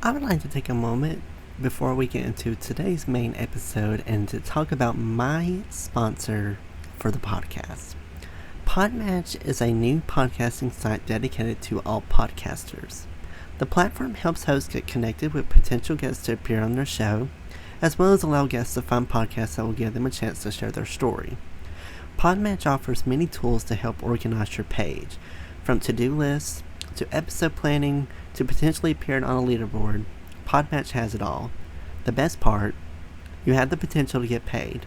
I would like to take a moment before we get into today's main episode and to talk about my sponsor for the podcast. Podmatch is a new podcasting site dedicated to all podcasters. The platform helps hosts get connected with potential guests to appear on their show, as well as allow guests to find podcasts that will give them a chance to share their story. Podmatch offers many tools to help organize your page, from to-do lists to episode planning to potentially appearing on a leaderboard. Podmatch has it all. The best part, you have the potential to get paid.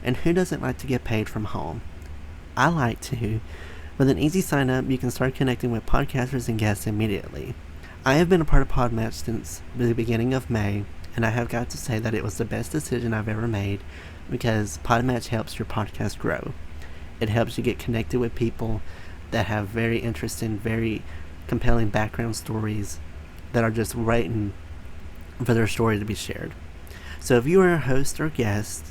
And who doesn't like to get paid from home? I like to. With an easy sign up, you can start connecting with podcasters and guests immediately. I have been a part of Podmatch since the beginning of May, and I have got to say that it was the best decision I've ever made because Podmatch helps your podcast grow. It helps you get connected with people that have very interesting, very compelling background stories that are just waiting for their story to be shared. So if you are a host or guest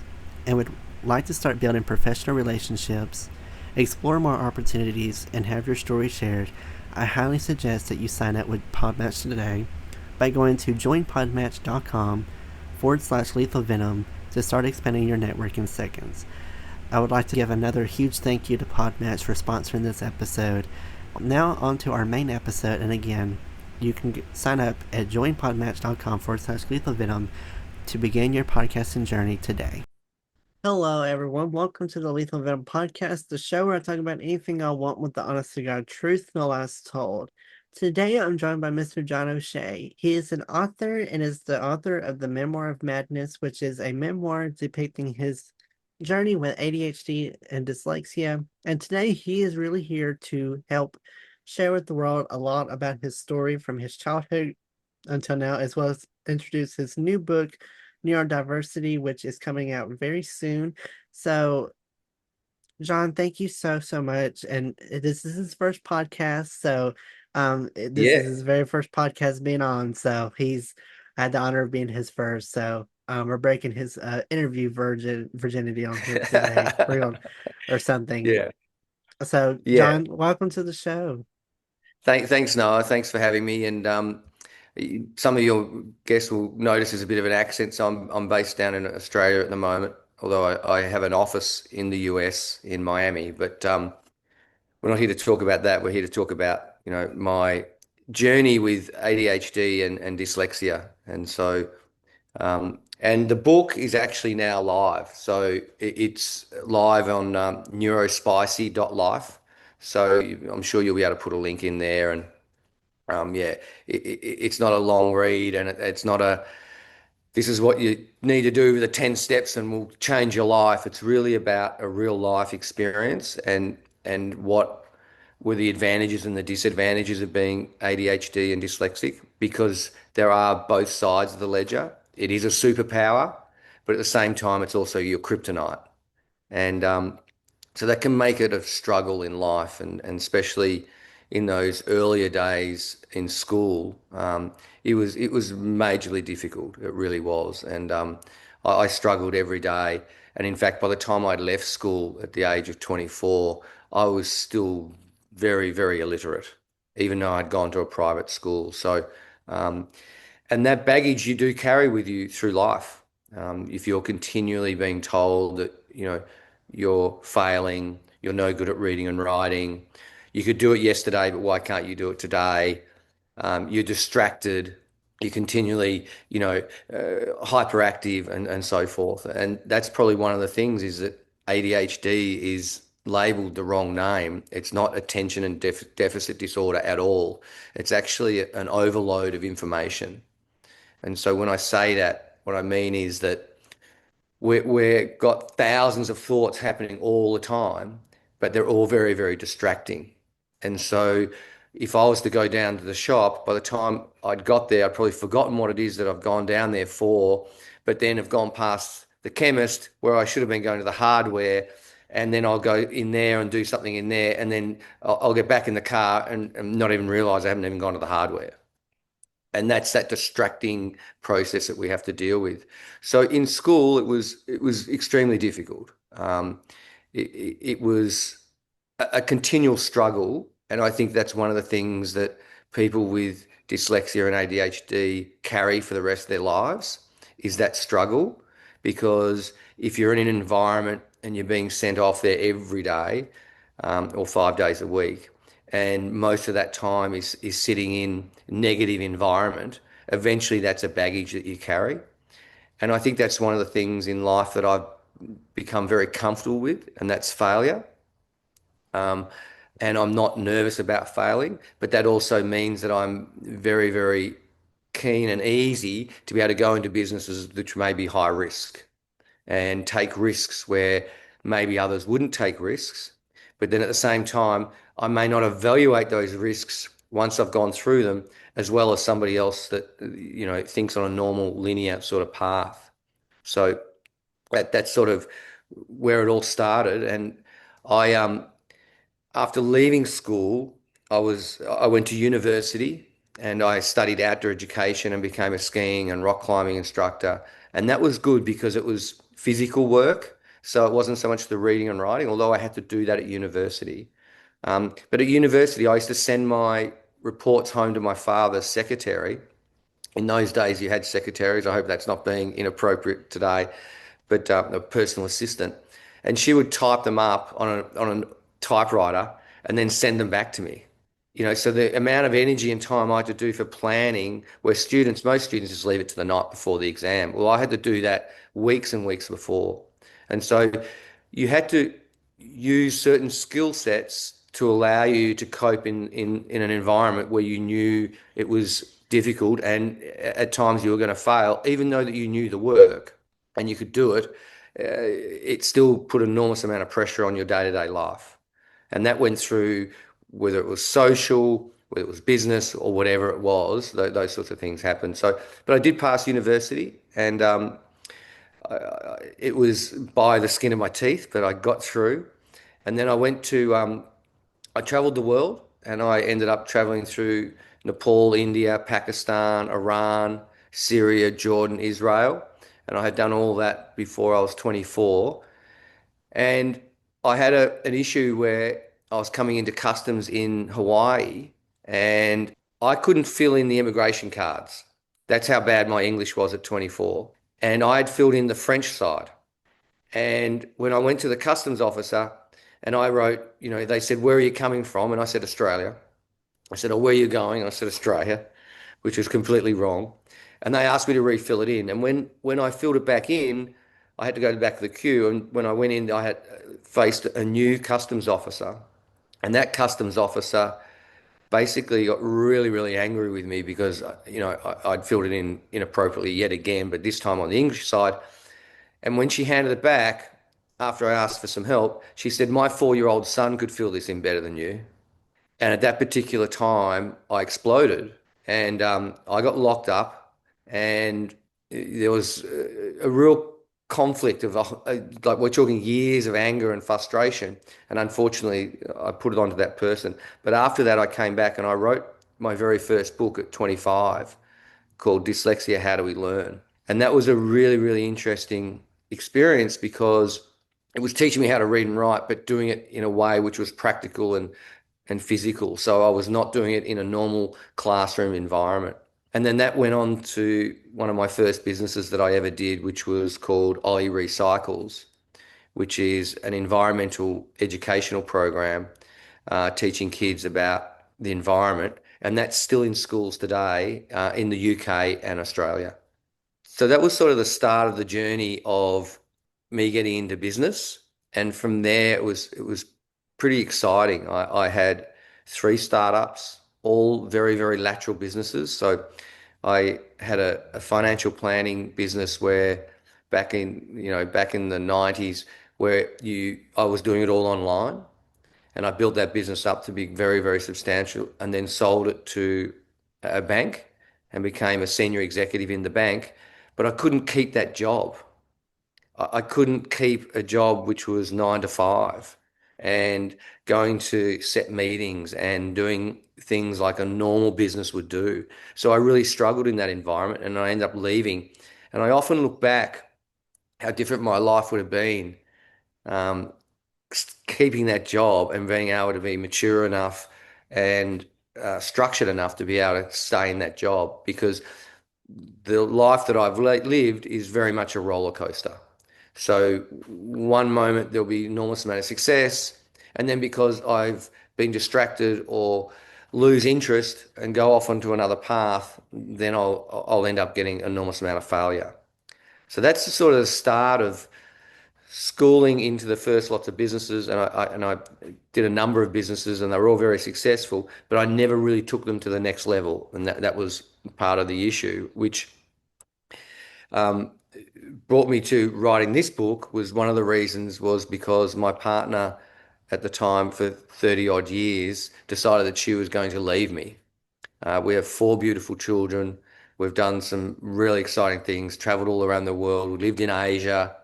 and would like to start building professional relationships, explore more opportunities, and have your story shared, I highly suggest that you sign up with Podmatch today by going to joinpodmatch.com/lethal venom to start expanding your network in seconds. I would like to give another huge thank you to Podmatch for sponsoring this episode. Now on to our main episode, and again, you can sign up at joinpodmatch.com/lethal venom to begin your podcasting journey today. Hello, everyone. Welcome to the Lethal Venom podcast, the show where I talk about anything I want with the honest to God truth, no lies told. Today, I'm joined by Mr. John O'Shea. He is an author and is the author of The Memoir of Madness, which is a memoir depicting his journey with ADHD and dyslexia. And today, he is really here to help share with the world a lot about his story from his childhood until now, as well as introduce his new book, Neurodiversity, which is coming out very soon. So, John, thank you so much. And this is his first podcast, so this is Yeah. his very first podcast being on. So I had the honor of being his first. So we're breaking his interview virginity on here today, or something. Yeah. So, Yeah. John, welcome to the show. Thanks, Noah. Thanks for having me. And some of your guests will notice there's a bit of an accent. So I'm based down in Australia at the moment, although I have an office in the US in Miami. But we're not here to talk about that. We're here to talk about, my journey with ADHD and dyslexia. And the book is actually now live. So it's live on neurospicy.life. So I'm sure you'll be able to put a link in there. And yeah, it's not a long read, and it's not this is what you need to do with the 10 steps and will change your life. It's really about a real life experience and what were the advantages and the disadvantages of being ADHD and dyslexic, because there are both sides of the ledger. It is a superpower, but at the same time, it's also your kryptonite. And so that can make it a struggle in life, and especially in those earlier days in school, it was majorly difficult. It really was, and I struggled every day. And in fact, by the time I'd left school at the age of 24, I was still very illiterate, even though I'd gone to a private school. So, um, and that baggage you do carry with you through life. If you're continually being told that, you're failing, you're no good at reading and writing, you could do it yesterday, but why can't you do it today? You're distracted, you're continually, hyperactive and so forth. And that's probably one of the things is that ADHD is labeled the wrong name. It's not attention and deficit disorder at all. It's actually an overload of information. And so when I say that, what I mean is that we're got thousands of thoughts happening all the time, but they're all very distracting. And so if I was to go down to the shop, by the time I'd got there, I'd probably forgotten what it is that I've gone down there for, but then have gone past the chemist where I should have been going to the hardware. And then I'll go in there and do something in there, and then I'll get back in the car and not even realize I haven't even gone to the hardware. And that's that distracting process that we have to deal with. So in school, it was extremely difficult. It was a continual struggle, and I think that's one of the things that people with dyslexia and ADHD carry for the rest of their lives is that struggle. Because if you're in an environment and you're being sent off there every day, or 5 days a week, and most of that time is sitting in negative environment, eventually that's a baggage that you carry. And I think that's one of the things in life that I've become very comfortable with, and that's failure. Um, and I'm not nervous about failing, but that also means that I'm very, very keen and easy to be able to go into businesses which may be high risk and take risks where maybe others wouldn't take risks. But then at the same time, I may not evaluate those risks once I've gone through them, as well as somebody else that, thinks on a normal linear sort of path. So that's sort of where it all started. And I after leaving school, I went to university and I studied outdoor education and became a skiing and rock climbing instructor. And that was good because it was physical work. So it wasn't so much the reading and writing, although I had to do that at university. But at university, I used to send my reports home to my father's secretary. In those days, you had secretaries. I hope that's not being inappropriate today, but a personal assistant. And she would type them up on a typewriter and then send them back to me. So the amount of energy and time I had to do for planning, where most students just leave it to the night before the exam. Well, I had to do that weeks and weeks before. And so you had to use certain skill sets to allow you to cope in an environment where you knew it was difficult and at times you were going to fail, even though that you knew the work and you could do it, it still put an enormous amount of pressure on your day-to-day life. And that went through whether it was social, whether it was business or whatever it was, those sorts of things happened. So, but I did pass university and it was by the skin of my teeth, but I got through. And then I traveled the world and I ended up traveling through Nepal, India, Pakistan, Iran, Syria, Jordan, Israel. And I had done all that before I was 24. And I had an issue where I was coming into customs in Hawaii and I couldn't fill in the immigration cards. That's how bad my English was at 24. And I had filled in the French side. And when I went to the customs officer and I wrote, they said, "Where are you coming from?" And I said, "Australia." I said, "Oh, where are you going?" I said, "Australia," which was completely wrong. And they asked me to refill it in. And when I filled it back in, I had to go to the back of the queue. And when I went in, I had faced a new customs officer. And that customs officer basically got really, really angry with me because, I'd filled it in inappropriately yet again, but this time on the English side. And when she handed it back, after I asked for some help, she said, "My 4-year-old son could fill this in better than you." And at that particular time, I exploded and I got locked up. And there was a real conflict of like we're talking years of anger and frustration. And unfortunately, I put it onto that person. But after that, I came back and I wrote my very first book at 25 called Dyslexia, How Do We Learn? And that was a really, really interesting experience because it was teaching me how to read and write, but doing it in a way which was practical and physical. So I was not doing it in a normal classroom environment. And then that went on to one of my first businesses that I ever did, which was called Ollie Recycles, which is an environmental educational program teaching kids about the environment. And that's still in schools today in the UK and Australia. So that was sort of the start of the journey of me getting into business. And from there, it was pretty exciting. I had 3 startups, all very, very lateral businesses. So I had a financial planning business where back in the 90s, where I was doing it all online. And I built that business up to be very, very substantial and then sold it to a bank and became a senior executive in the bank. But I couldn't keep that job. I couldn't keep a job which was 9 to 5 and going to set meetings and doing things like a normal business would do. So I really struggled in that environment and I ended up leaving. And I often look back how different my life would have been um, keeping that job and being able to be mature enough and structured enough to be able to stay in that job because the life that I've lived is very much a roller coaster. So one moment there'll be enormous amount of success, and then because I've been distracted or lose interest and go off onto another path, then I'll end up getting enormous amount of failure. So that's the sort of the start of schooling into the first lots of businesses, and I did a number of businesses, and they were all very successful, but I never really took them to the next level, and that was part of the issue, which um, brought me to writing this book. Was one of the reasons was because my partner at the time for 30 odd years decided that she was going to leave me. We have four beautiful children. We've done some really exciting things, traveled all around the world. We lived in Asia.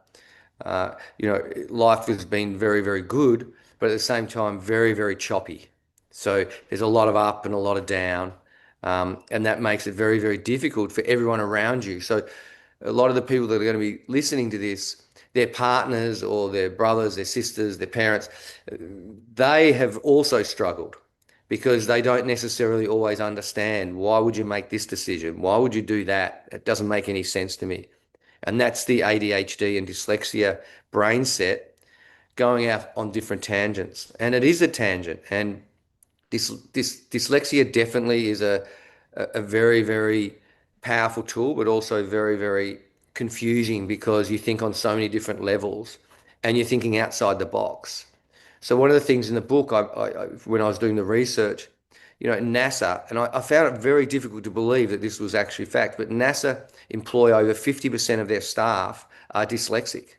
Life has been very, very good, but at the same time, very, very choppy. So there's a lot of up and a lot of down, and that makes it very, very difficult for everyone around you. So a lot of the people that are going to be listening to this, their partners or their brothers, their sisters, their parents, they have also struggled because they don't necessarily always understand why would you make this decision? Why would you do that? It doesn't make any sense to me. And that's the ADHD and dyslexia brain set going out on different tangents. And it is a tangent. And this dyslexia definitely is a very, very powerful tool, but also very, very confusing because you think on so many different levels and you're thinking outside the box. So one of the things in the book, when I was doing the research, NASA, and I found it very difficult to believe that this was actually fact, but NASA employ over 50% of their staff are dyslexic,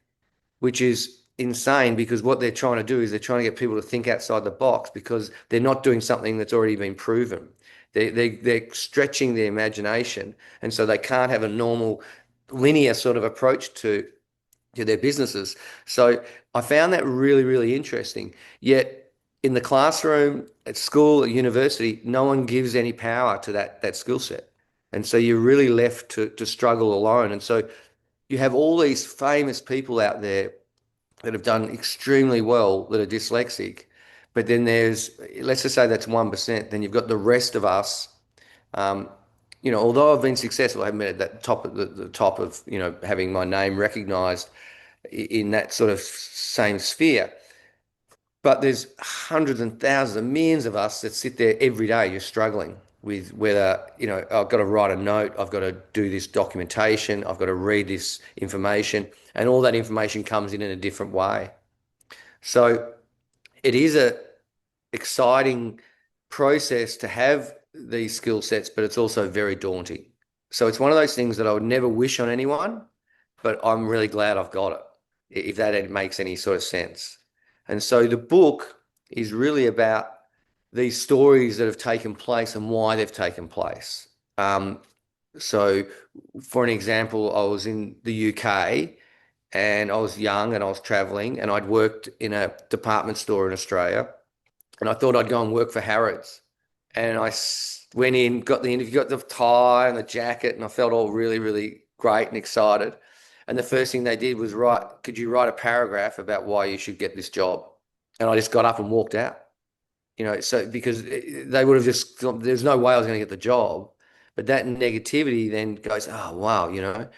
which is insane because what they're trying to do is they're trying to get people to think outside the box because they're not doing something that's already been proven. They're stretching their imagination, and so they can't have a normal linear sort of approach to their businesses. So I found that really, really interesting. Yet in the classroom, at school, at university, no one gives any power to that skill set. And so you're really left to struggle alone. And so you have all these famous people out there that have done extremely well that are dyslexic. But then let's just say that's 1%. Then you've got the rest of us. Um, Although I've been successful, I haven't been at that top of the top of, having my name recognized in that sort of same sphere. But there's hundreds and thousands and millions of us that sit there every day just struggling with whether, I've got to write a note, I've got to do this documentation, I've got to read this information, and all that information comes in a different way. So it is a exciting process to have these skill sets, but it's also very daunting. So it's one of those things that I would never wish on anyone, but I'm really glad I've got it, if that makes any sort of sense. And so the book is really about these stories that have taken place and why they've taken place. So, for an example, I was in the UK and I was young and I was traveling and I'd worked in a department store in Australia and I thought I'd go and work for Harrods. And went in, got the interview, got the tie and the jacket, and I felt all really, really great and excited. And the first thing they did was could you write a paragraph about why you should get this job? And I just got up and walked out, so because they would have there's no way I was going to get the job. But that negativity then goes, oh, wow.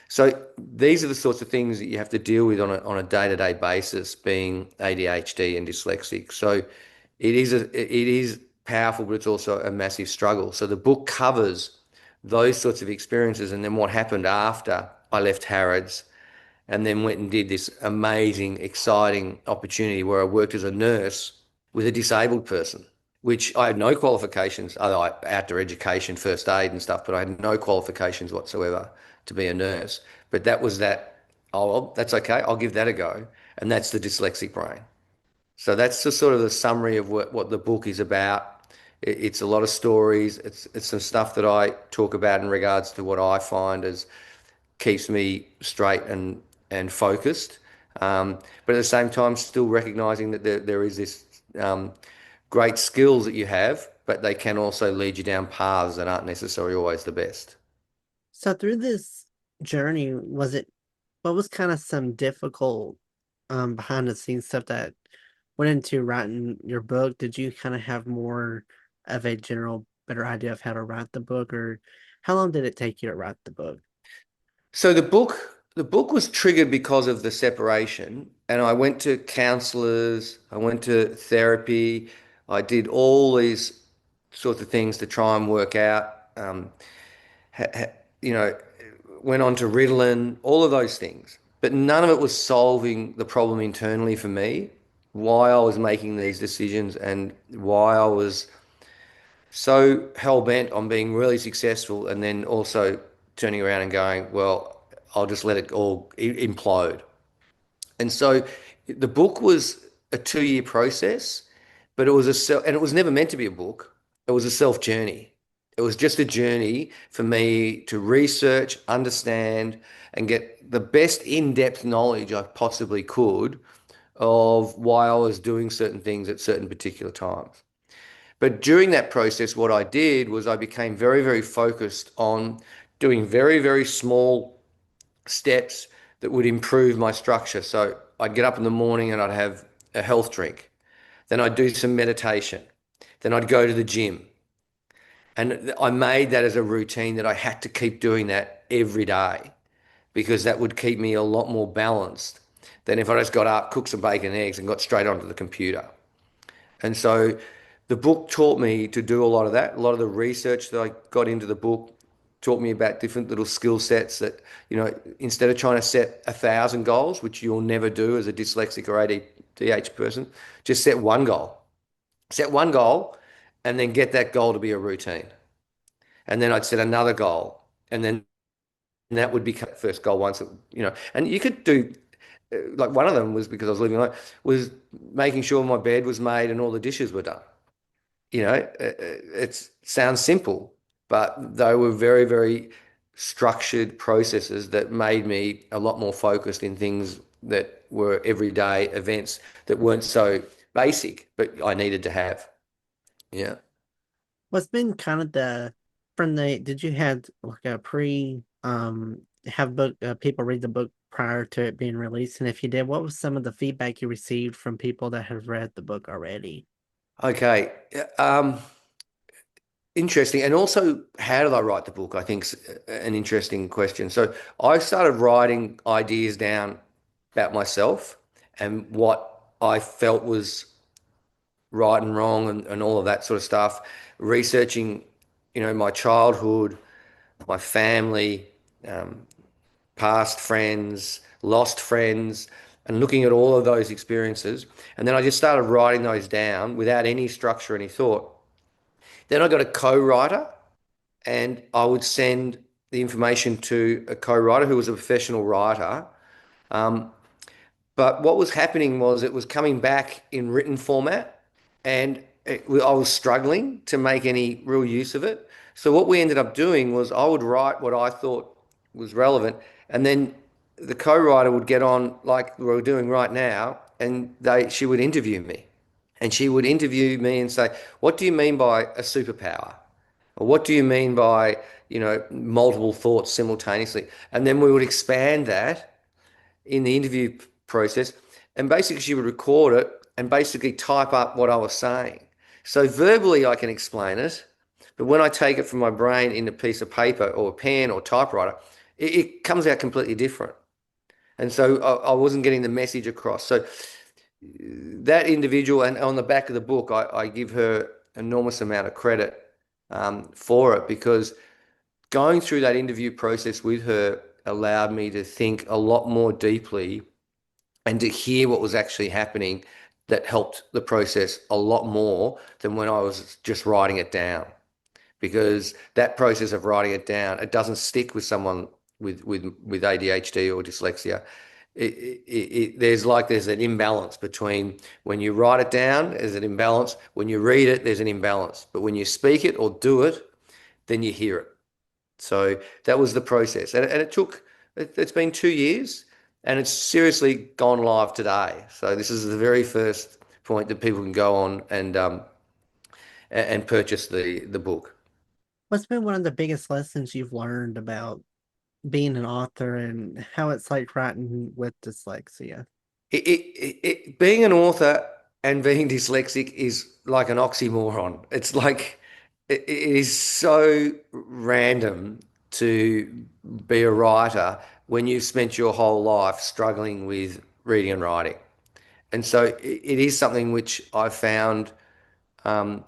So these are the sorts of things that you have to deal with on a day-to-day basis, being ADHD and dyslexic. So it is powerful, but it's also a massive struggle. So the book covers those sorts of experiences and then what happened after I left Harrods and then went and did this amazing, exciting opportunity where I worked as a nurse with a disabled person, which I had no qualifications, other outdoor education, first aid and stuff, but I had no qualifications whatsoever to be a nurse. But that was that, oh, well, that's okay, I'll give that a go. And that's the dyslexic brain. So that's the sort of the summary of what the book is about. It's a lot of stories. It's some stuff that I talk about in regards to what I find as keeps me straight and focused. But at the same time, still recognizing that there is this great skills that you have, but they can also lead you down paths that aren't necessarily always the best. So through this journey, what was kind of some difficult behind the scenes stuff that went into writing your book? Did you kind of have more of a general better idea of how to write the book, or how long did it take you to write the book? So the book was triggered because of the separation, and I went to counselors, I went to therapy, I did all these sorts of things to try and work out, ha, ha, you know, went on to Ritalin, all of those things, but none of it was solving the problem internally for me, why I was making these decisions and why I was so hell bent on being really successful, and then also turning around and going, well, I'll just let it all implode. And so the book was a 2 year process, but it was and it was never meant to be a book. It was a self journey. It was just a journey for me to research, understand, and get the best in-depth knowledge I possibly could of why I was doing certain things at certain particular times. But during that process, what I did was I became very, very focused on doing very, very small steps that would improve my structure. So I'd get up in the morning and I'd have a health drink. Then I'd do some meditation. Then I'd go to the gym. And I made that as a routine that I had to keep doing that every day because that would keep me a lot more balanced than if I just got up, cooked some bacon and eggs, and got straight onto the computer. And so the book taught me to do a lot of that. A lot of the research that I got into the book taught me about different little skill sets that, instead of trying to set 1,000 goals, which you'll never do as a dyslexic or ADHD person, just set one goal. Set one goal and then get that goal to be a routine. And then I'd set another goal. And then that would become the first goal and you could do like one of them was because I was living alone, was making sure my bed was made and all the dishes were done. It sounds simple, but they were very, very structured processes that made me a lot more focused in things that were everyday events that weren't so basic, but I needed to have. Yeah. What's been kind of did you had like a have book people read the book prior to it being released? And if you did, what was some of the feedback you received from people that have read the book already? Okay. Interesting. And also, how did I write the book? I think is an interesting question. So I started writing ideas down about myself and what I felt was right and wrong and all of that sort of stuff, researching, my childhood, my family, um, past friends, lost friends, and looking at all of those experiences. And then I just started writing those down without any structure, any thought. Then I got a co-writer, and I would send the information to a co-writer who was a professional writer. Um, But what was happening was it was coming back in written format, and I was struggling to make any real use of it. So what we ended up doing was I would write what I thought was relevant, and then the co-writer would get on like we're doing right now, and she would interview me, and she would interview me and say, "What do you mean by a superpower? Or what do you mean by, multiple thoughts simultaneously?" And then we would expand that in the interview process. And basically, she would record it and basically type up what I was saying. So verbally, I can explain it. But when I take it from my brain in a piece of paper or a pen or typewriter, it comes out completely different. And so I wasn't getting the message across. So that individual, and on the back of the book, I give her enormous amount of credit for it because going through that interview process with her allowed me to think a lot more deeply and to hear what was actually happening that helped the process a lot more than when I was just writing it down. Because that process of writing it down, it doesn't stick with someone with ADHD or dyslexia. There's an imbalance between when you write it down, there's an imbalance. When you read it, there's an imbalance. But when you speak it or do it, then you hear it. So that was the process. And it's been 2 years and it's seriously gone live today. So this is the very first point that people can go on and purchase the book. What's been one of the biggest lessons you've learned about being an author and how it's like writing with dyslexia? Being an author and being dyslexic is like an oxymoron. It's like it is so random to be a writer when you've spent your whole life struggling with reading and writing. And so it is something which I found um,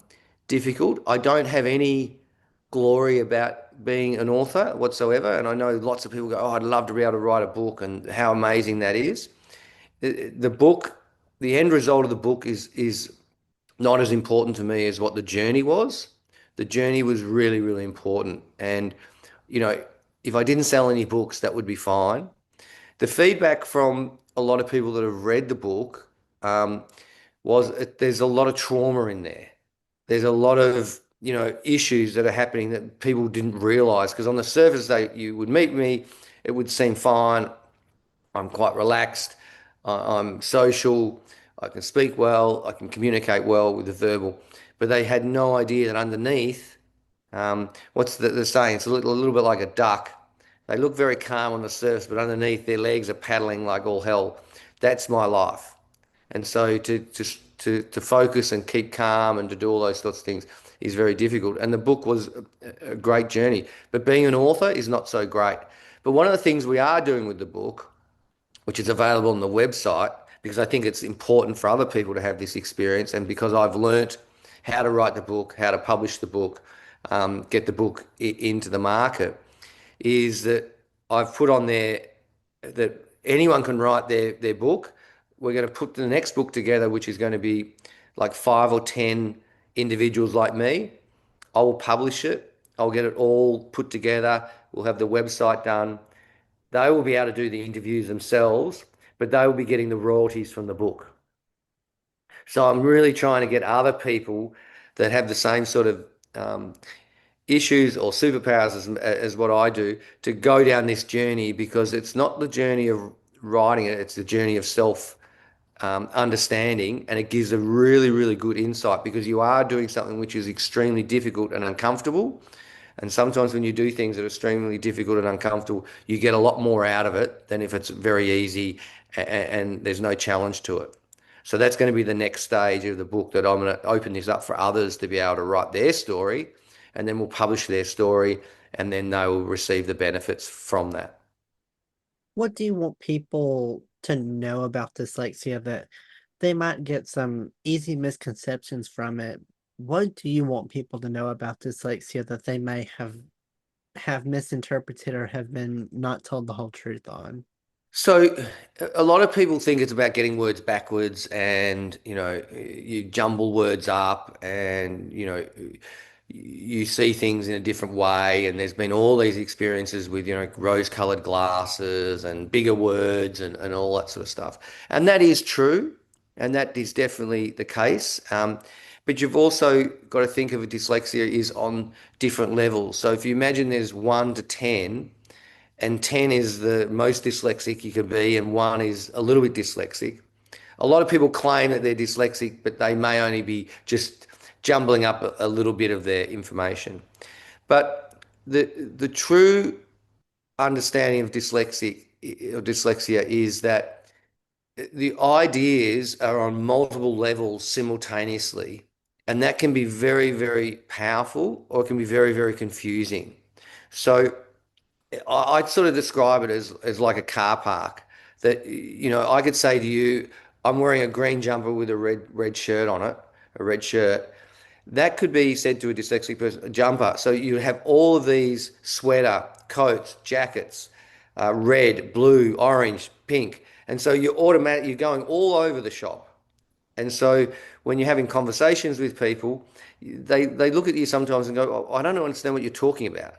difficult. I don't have any glory about being an author whatsoever. And I know lots of people go, "Oh, I'd love to be able to write a book," and how amazing that is. The book, the end result of the book is not as important to me as what the journey was. The journey was really, really important. And, you know, if I didn't sell any books, that would be fine. The feedback from a lot of people that have read the book um, was there's a lot of trauma in there. There's a lot of, issues that are happening that people didn't realize. Because on the surface, you would meet me, it would seem fine. I'm quite relaxed. I'm social. I can speak well. I can communicate well with the verbal. But they had no idea that underneath, what's the saying? It's a little bit like a duck. They look very calm on the surface, but underneath their legs are paddling like all hell. That's my life. And so to focus and keep calm and to do all those sorts of things is very difficult. And the book was a great journey. But being an author is not so great. But one of the things we are doing with the book, which is available on the website, because I think it's important for other people to have this experience, and because I've learnt how to write the book, how to publish the book, get the book into the market, is that I've put on there that anyone can write their book. We're going to put the next book together, which is going to be like 5 or 10 individuals like me. I will publish it. I'll get it all put together. We'll have the website done. They will be able to do the interviews themselves, but they will be getting the royalties from the book. So I'm really trying to get other people that have the same sort of issues or superpowers as what I do to go down this journey, because it's not the journey of writing it, it's the journey of self understanding, and it gives a really, really good insight because you are doing something which is extremely difficult and uncomfortable. And sometimes when you do things that are extremely difficult and uncomfortable, you get a lot more out of it than if it's very easy and there's no challenge to it. So that's going to be the next stage of the book, that I'm going to open this up for others to be able to write their story, and then we'll publish their story, and then they will receive the benefits from that. What do you want people to know about dyslexia that they might get some easy misconceptions from it? What do you want people to know about dyslexia that they may have misinterpreted or have been not told the whole truth on? So a lot of people think it's about getting words backwards, and you jumble words up, and you see things in a different way, and there's been all these experiences with rose-colored glasses and bigger words and all that sort of stuff. And that is true, and that is definitely the case. But you've also got to think of a dyslexia is on different levels. So if you imagine there's 1 to 10, and 10 is the most dyslexic you can be, and 1 is a little bit dyslexic. A lot of people claim that they're dyslexic, but they may only be just jumbling up a little bit of their information. But the true understanding of dyslexia is that the ideas are on multiple levels simultaneously, and that can be very, very powerful, or it can be very, very confusing. So I'd sort of describe it as like a car park, that I could say to you, I'm wearing a green jumper with a red shirt on it, a red shirt. That could be said to a dyslexic person, a jumper. So you have all of these sweater, coats, jackets, red, blue, orange, pink. And so you're going all over the shop. And so when you're having conversations with people, they look at you sometimes and go, "Oh, I don't understand what you're talking about."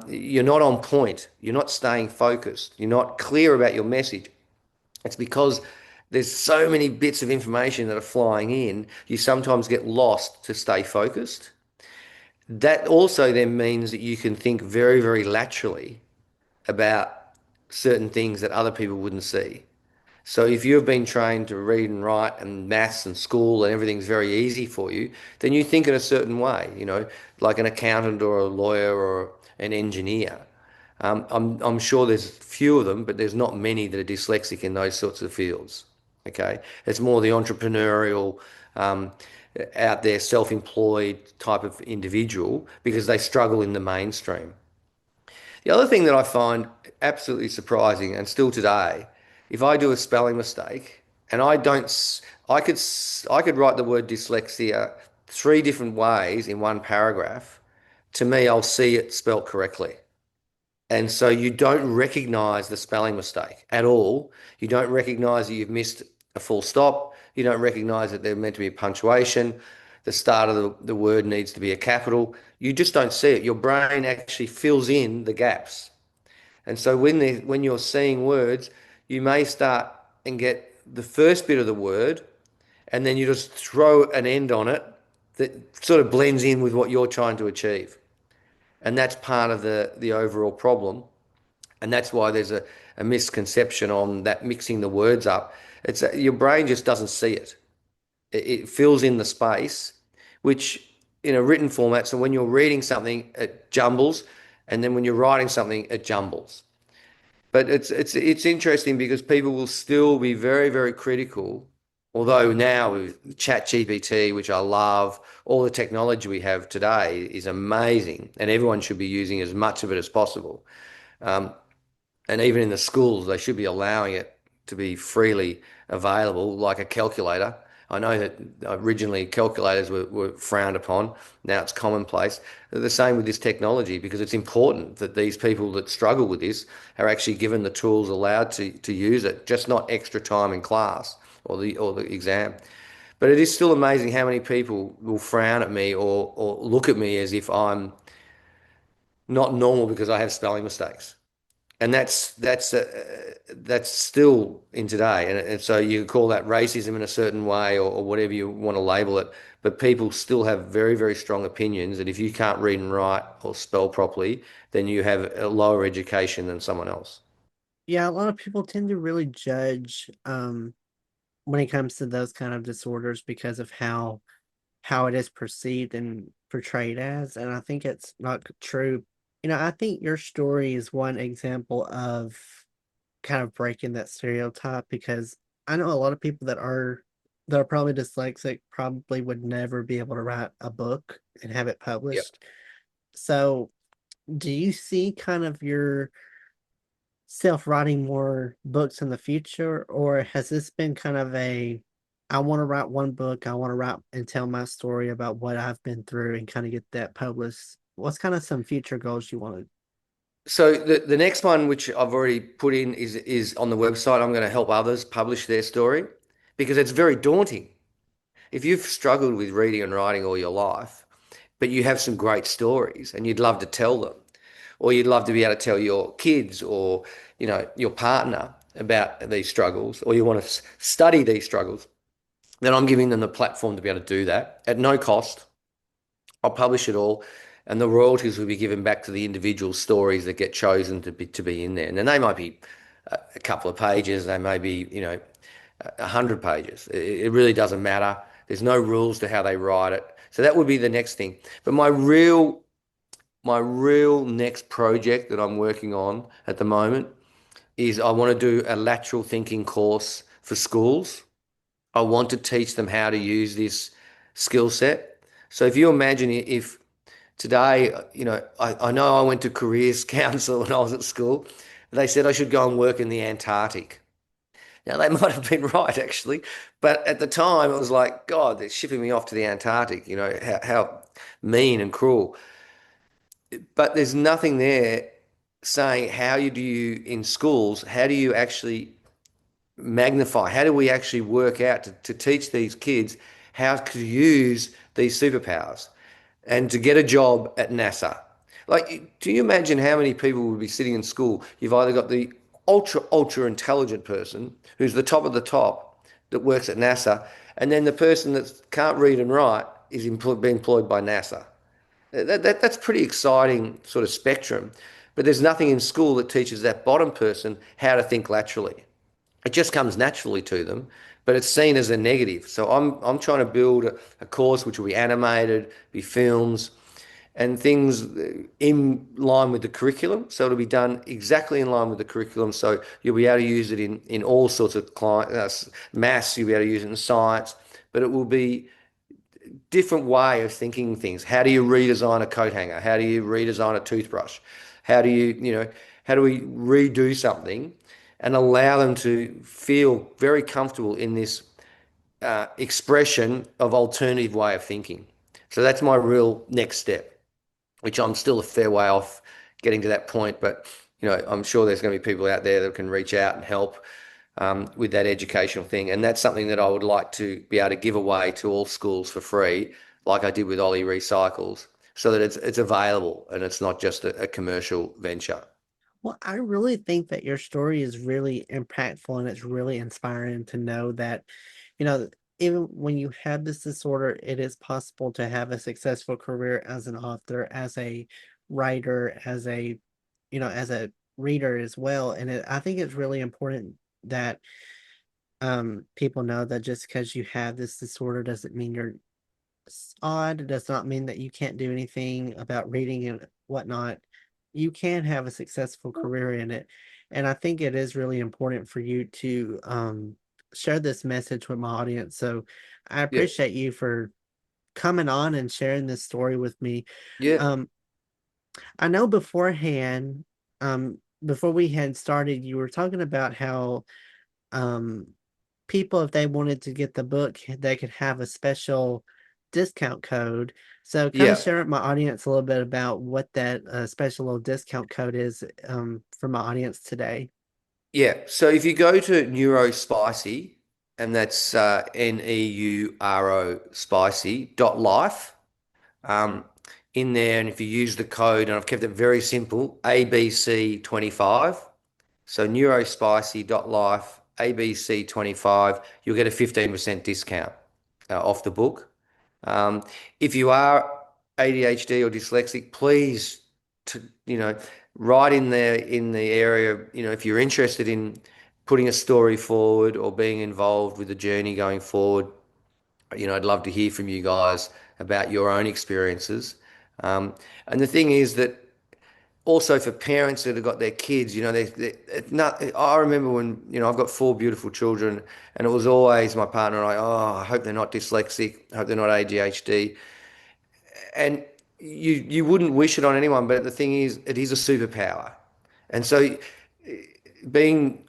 You're not on point. You're not staying focused. You're not clear about your message. It's because there's so many bits of information that are flying in, you sometimes get lost to stay focused. That also then means that you can think very, very laterally about certain things that other people wouldn't see. So if you've been trained to read and write and maths and school and everything's very easy for you, then you think in a certain way, like an accountant or a lawyer or an engineer. I'm sure there's few of them, but there's not many that are dyslexic in those sorts of fields. Okay, it's more the entrepreneurial, um, out there, self-employed type of individual because they struggle in the mainstream. The other thing that I find absolutely surprising, and still today, if I do a spelling mistake and I don't, I could write the word dyslexia three different ways in one paragraph. To me, I'll see it spelt correctly. And so you don't recognize the spelling mistake at all. You don't recognize that you've missed a full stop. You don't recognize that there's meant to be a punctuation. The start of the word needs to be a capital. You just don't see it. Your brain actually fills in the gaps. And so when you're seeing words, you may start and get the first bit of the word, and then you just throw an end on it that sort of blends in with what you're trying to achieve. And that's part of the overall problem. And that's why there's a misconception on that mixing the words up. It's your brain just doesn't see it. It fills in the space, which in a written format. So when you're reading something, it jumbles, and then when you're writing something, it jumbles. But it's interesting because people will still be very, very critical. Although now with ChatGPT, which I love, all the technology we have today is amazing, and everyone should be using as much of it as possible. Um, and even in the schools, they should be allowing it to be freely available, like a calculator. I know that originally calculators were frowned upon. Now it's commonplace. The same with this technology because it's important that these people that struggle with this are actually given the tools allowed to use it, just not extra time in class or the exam. But it is still amazing how many people will frown at me or look at me as if I'm not normal because I have spelling mistakes. And that's still in today, and so you call that racism in a certain way, or whatever you want to label it. But people still have very, very strong opinions that if you can't read and write or spell properly, then you have a lower education than someone else. Yeah, a lot of people tend to really judge when it comes to those kind of disorders because of how it is perceived and portrayed as, and I think it's not true. I think your story is one example of kind of breaking that stereotype because I know a lot of people that are probably dyslexic probably would never be able to write a book and have it Yep. published. So, do you see kind of your self writing more books in the future, or has this been kind of I want to write one book, I want to write and tell my story about what I've been through and kind of get that published? What's kind of some future goals you want to? So the next one, which I've already put in, is on the website. I'm going to help others publish their story because it's very daunting. If you've struggled with reading and writing all your life, but you have some great stories and you'd love to tell them, or you'd love to be able to tell your kids or your partner about these struggles, or you want to study these struggles, then I'm giving them the platform to be able to do that at no cost. I'll publish it all, and the royalties will be given back to the individual stories that get chosen to be in there. And then they might be a couple of pages, they may be 100 pages. It really doesn't matter. There's no rules to how they write it. So that would be the next thing. But my real next project that I'm working on at the moment is I want to do a lateral thinking course for schools. I want to teach them how to use this skill set. So if you imagine if today, I know I went to careers counsel when I was at school. They said I should go and work in the Antarctic. Now, they might have been right, actually, but at the time it was like, God, they're shipping me off to the Antarctic, how mean and cruel. But there's nothing there saying in schools, how do you actually magnify, how do we actually work out to teach these kids how to use these superpowers and to get a job at NASA? Like, do you imagine how many people would be sitting in school? You've either got the ultra, ultra intelligent person who's the top of the top that works at NASA, and then the person that can't read and write is being employed by NASA. That's pretty exciting sort of spectrum. But there's nothing in school that teaches that bottom person how to think laterally. It just comes naturally to them, but it's seen as a negative. So I'm trying to build a course which will be animated, be films, and things in line with the curriculum. So it'll be done exactly in line with the curriculum. So you'll be able to use it in all sorts of maths, you'll be able to use it in science, but it will be different way of thinking things. How do you redesign a coat hanger? How do you redesign a toothbrush? How do how do we redo something and allow them to feel very comfortable in this expression of alternative way of thinking? So that's my real next step, which I'm still a fair way off getting to that point, but I'm sure there's going to be people out there that can reach out and help with that educational thing. And that's something that I would like to be able to give away to all schools for free, like I did with Ollie Recycles, so that it's available and it's not just a commercial venture. Well, I really think that your story is really impactful and it's really inspiring to know that, you know, even when you have this disorder, it is possible to have a successful career as an author, as a writer, as a reader as well. And I think it's really important that people know that just because you have this disorder doesn't mean you're odd. It does not mean that you can't do anything about reading and whatnot. You can have a successful career in it. And I think it is really important for you to share this message with my audience. So I Yeah, appreciate you for coming on and sharing this story with me. yeah, Um, I know beforehand, before we had started, you were talking about how um, people, if they wanted to get the book, they could have a special discount code. So kind of yeah, share with my audience a little bit about what that special little discount code is for my audience today. yeah. So if you go to Neurospicy, and that's Neuro spicy dot life, um, in there, and if you use the code, and I've kept it very simple, ABC25. So neurospicy.life, ABC25, you'll get a 15% discount off the book. Um, if you are ADHD or dyslexic, please, to, write in there in the area, if you're interested in putting a story forward or being involved with the journey going forward, I'd love to hear from you guys about your own experiences. Um, and the thing is that also for parents that have got their kids, not, I remember when, I've got four beautiful children, and it was always my partner and I, oh, I hope they're not dyslexic, I hope they're not ADHD. And you wouldn't wish it on anyone, but the thing is, it is a superpower. And so being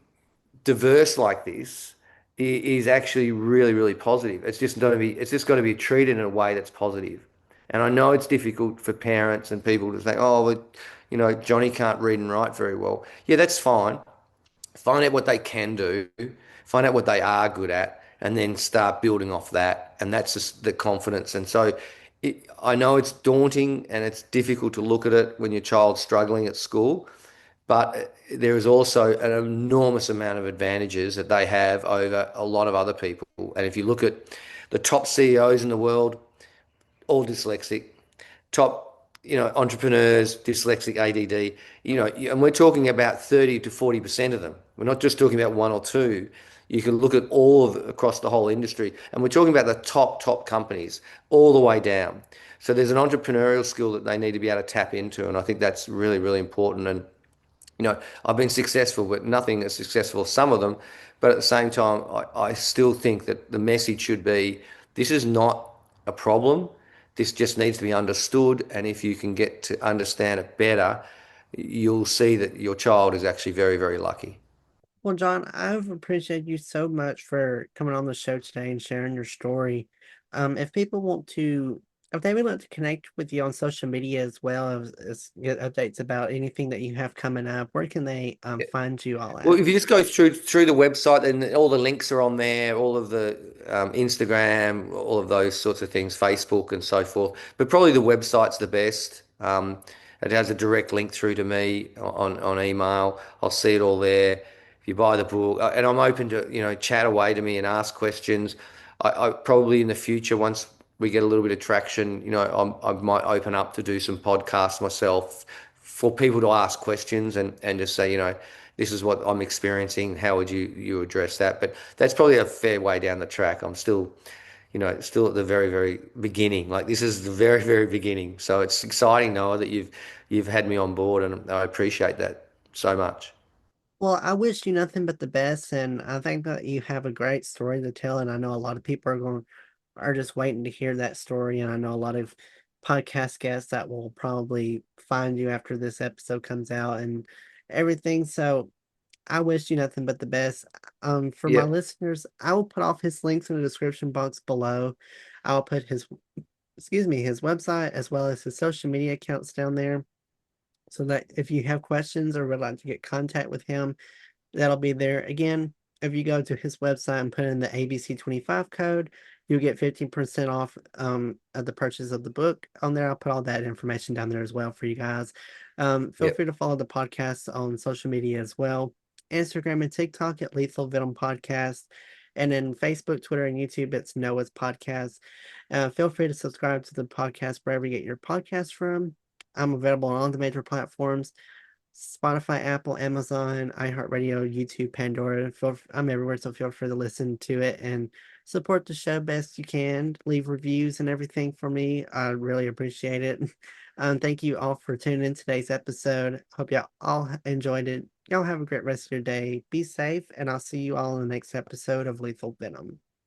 diverse like this is actually really, really positive. It's just got to be treated in a way that's positive. And I know it's difficult for parents and people to say, oh, well, Johnny can't read and write very well. Yeah, that's fine. Find out what they can do, find out what they are good at, and then start building off that. And that's just the confidence. And so I know it's daunting and it's difficult to look at it when your child's struggling at school, but there is also an enormous amount of advantages that they have over a lot of other people. And if you look at the top CEOs in the world, all dyslexic, top, entrepreneurs, dyslexic, ADD, and we're talking about 30 to 40% of them. We're not just talking about one or two. You can look at all of across the whole industry, and we're talking about the top companies all the way down. So there's an entrepreneurial skill that they need to be able to tap into, and I think that's really, really important. And I've been successful, but nothing as successful as some of them. But at the same time, I still think that the message should be, this is not a problem. This just needs to be understood. And if you can get to understand it better, you'll see that your child is actually very, very lucky. Well, John, I've appreciated you so much for coming on the show today and sharing your story. If people want to, if they would like to connect with you on social media as well as get updates about anything that you have coming up, where can they find you all Well, at? if you just go through the website, then all the links are on there, all of the Instagram, all of those sorts of things, Facebook and so forth. But probably the website's the best. It has a direct link through to me on email. I'll see it all there. If you buy the book, and I'm open to chat away to me and ask questions. I probably in the future, once we get a little bit of traction, I might open up to do some podcasts myself for people to ask questions and just say, this is what I'm experiencing. How would you address that? But that's probably a fair way down the track. I'm still, still at the very, very beginning. Like this is the very, very beginning. So it's exciting, Noah, that you've had me on board, and I appreciate that so much. Well, I wish you nothing but the best, and I think that you have a great story to tell, and I know a lot of people are just waiting to hear that story, and I know a lot of podcast guests that will probably find you after this episode comes out and everything. So I wish you nothing but the best. For my Yep, listeners, I will put off his links in the description box below. I'll put his website as well as his social media accounts down there so that if you have questions or would like to get contact with him, that'll be there. Again, if you go to his website and put in the ABC25 code, you'll get 15% off of the purchase of the book on there. I'll put all that information down there as well for you guys. Feel yep, free to follow the podcast on social media as well. Instagram and TikTok at Lethal Venom Podcast. And then Facebook, Twitter, and YouTube, it's Noah's Podcast. Feel free to subscribe to the podcast wherever you get your podcast from. I'm available on all the major platforms. Spotify, Apple, Amazon, iHeartRadio, YouTube, Pandora. I'm everywhere, so feel free to listen to it and support the show best you can. Leave reviews and everything for me. I really appreciate it. Thank you all for tuning in today's episode. Hope y'all all enjoyed it. Y'all have a great rest of your day. Be safe, and I'll see you all in the next episode of Lethal Venom.